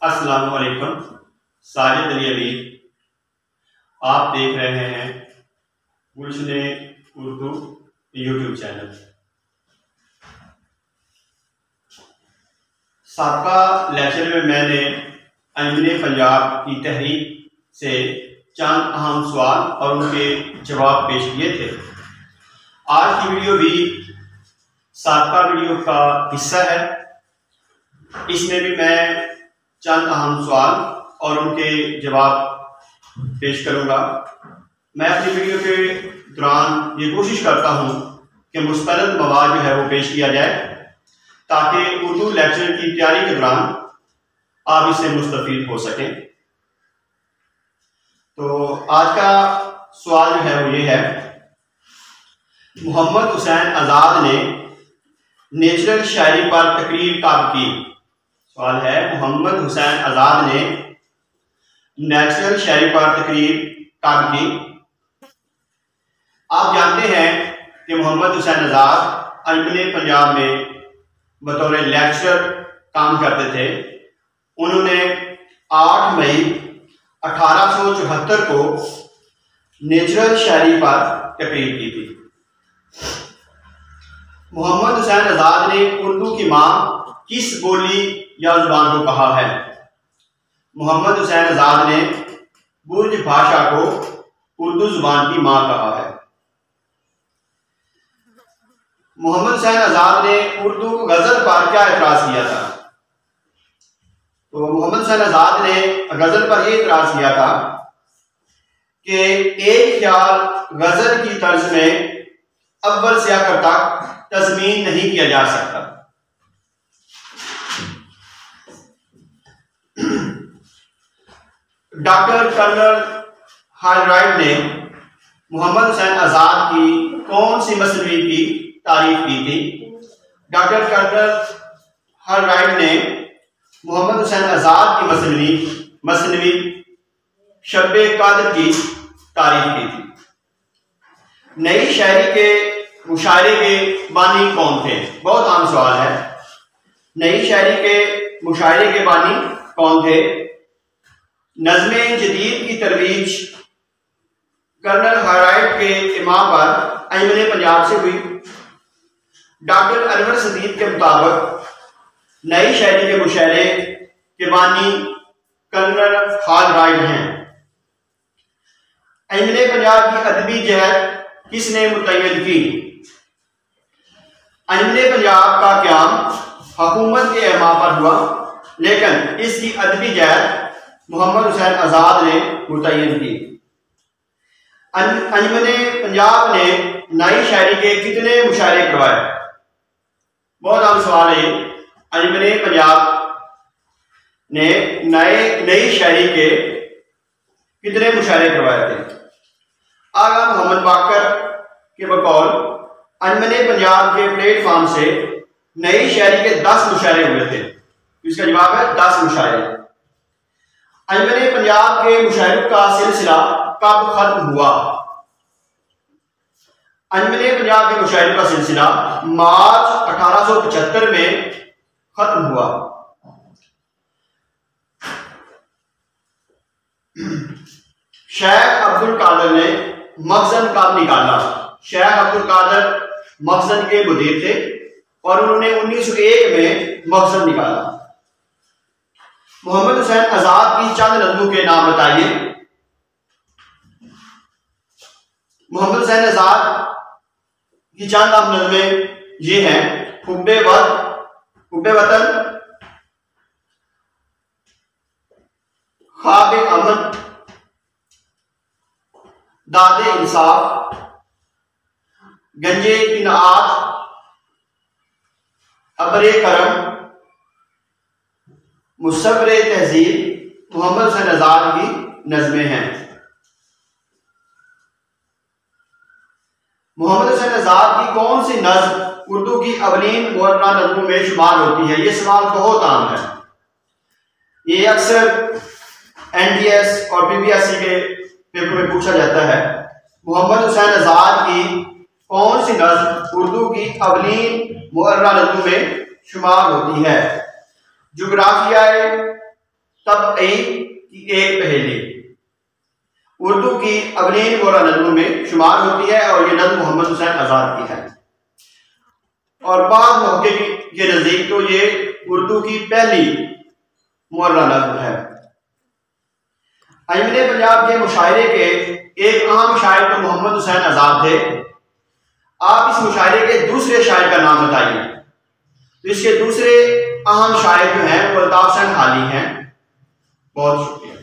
अस्सलाम वालेकुम। साजिद अली अमीर, आप देख रहे हैं गुलशने उर्दू यूट्यूब चैनल। साबका लेक्चर में मैंने अंजुमन पंजाब की तहरीक से चंद अहम सवाल और उनके जवाब पेश किए थे। आज की वीडियो भी साबका वीडियो का हिस्सा है। इसमें भी मैं चंद अहम सवाल और उनके जवाब पेश करूंगा। मैं अपनी वीडियो के दौरान ये कोशिश करता हूं कि मुस्तरद मवाद जो है वो पेश किया जाए, ताकि उर्दू लेक्चर की तैयारी के दौरान आप इससे मुस्तफीद हो सकें। तो आज का सवाल जो है वो ये है, मोहम्मद हुसैन आज़ाद ने नेचुरल शायरी पर तकरीर कब की? सवाल है, मोहम्मद हुसैन आज़ाद ने नेचुरल शायरी पर तकरीर कब की? आप जानते हैं कि मोहम्मद हुसैन आज़ाद अंजुमन पंजाब में बतौर लेक्चरर काम करते थे। उन्होंने 8 मई 1874 को नेचुरल शायरी पर तकरीर की थी। मोहम्मद हुसैन आज़ाद ने उर्दू की माँ किस बोली या जुबान को कहा है? मोहम्मद हुसैन आज़ाद ने बुर्ज भाषा को उर्दू जुबान की माँ कहा है। मोहम्मद हुसैन आज़ाद ने उर्दू गज़ल पर क्या एतराज़ किया था? तो मोहम्मद हुसैन आज़ाद ने गज़ल पर यह एतराज़ किया था कि एक ख्याल गज़ल की तर्ज में अव्वल से आखिर तक तज़मीन नहीं किया जा सकता। डॉक्टर कर्नल हालराइट ने मोहम्मद हुसैन आज़ाद की कौन सी मसनवी की तारीफ की थी? डॉक्टर कर्नल हालराइट ने मोहम्मद हुसैन आज़ाद की मसनवी शब्बे कादर की तारीफ की थी। नई शायरी के मुशायरे के बानी कौन थे? बहुत आम सवाल है। नई शायरी के मुशायरे के बानी कौन थे? नज़्मे जदीद की तरवीज कर्नल हालराइट के इमाम पर अंजुमन पंजाब से हुई। डॉक्टर अनवर सदीद के मुताबिक नई शायरी के मुशायरे के बानी कर्नल हालराइट हैं। अंजुमन पंजाब की अदबी जहद किसने मुतय्यन की? अंजुमन पंजाब का क़याम हुकूमत के एहमा पर हुआ, लेकिन इसकी अदबी जहद मोहम्मद हुसैन आज़ाद ने मुतय्यन की। अंजुमन पंजाब ने नई शायरी के कितने मुशायरे करवाए? बहुत आम सवाल है। अंजुमन पंजाब ने नई शायरी के कितने मुशायरे करवाए थे? आगा मोहम्मद बाकर के बकौल अंजुमन पंजाब के प्लेटफॉर्म से नई शायरी के 10 मुशायरे हुए थे। इसका जवाब है 10 मुशायरे। अंजुमन पंजाब के मुशायरों का सिलसिला कब खत्म हुआ? अंजुमन पंजाब के मुशायरों का सिलसिला मार्च 1875 में खत्म हुआ। शेख अब्दुल कादर ने मखज़न कब निकाला? शेख अब्दुल कादर मखज़न के मुदीर थे और उन्होंने 1901 में मखज़न निकाला। मोहम्मद हुसैन आज़ाद की चंद नज़्मों के नाम बताइए। मोहम्मद हुसैन आज़ाद की चंद अहम नज़्में ये हैं, हुब्बे वतन, ख्वाब अमन, दादे इंसाफ, गंजे किनात, अबरे करम, मुसव्वरे तहजीब मोहम्मद हुसैन आज़ाद की नज़्में हैं। मोहम्मद हुसैन आज़ाद की कौन सी नज़्म उर्दू की अवलीन मुअर्रा नज़्मों में शुमार होती है? ये सवाल बहुत आम है। ये अक्सर NDS और PPSC के पेपर में पूछा जाता है। मोहम्मद हुसैन आज़ाद की कौन सी नज़्म उर्दू की अवलीन मुअर्रा नज़्मों में शुमार होती है? जुग्राफियाए तबई की एक पहेली उर्दू की अवलीन गोरा नज़्मों में शुमार होती है और ये नज़्म मोहम्मद हुसैन आज़ाद की है। और बाद मौके के नज़दीक तो ये उर्दू की पहली मुअर्रा नज़्म है। अइमने पंजाब के मुशायरे के एक आम शायर तो मोहम्मद हुसैन आज़ाद थे। आप इस मुशायरे के दूसरे शायर का नाम बताइए। तो इसके दूसरे अहम शायर जो हैं वो अल्ताफ हुसैन हाली हैं। बहुत शुक्रिया।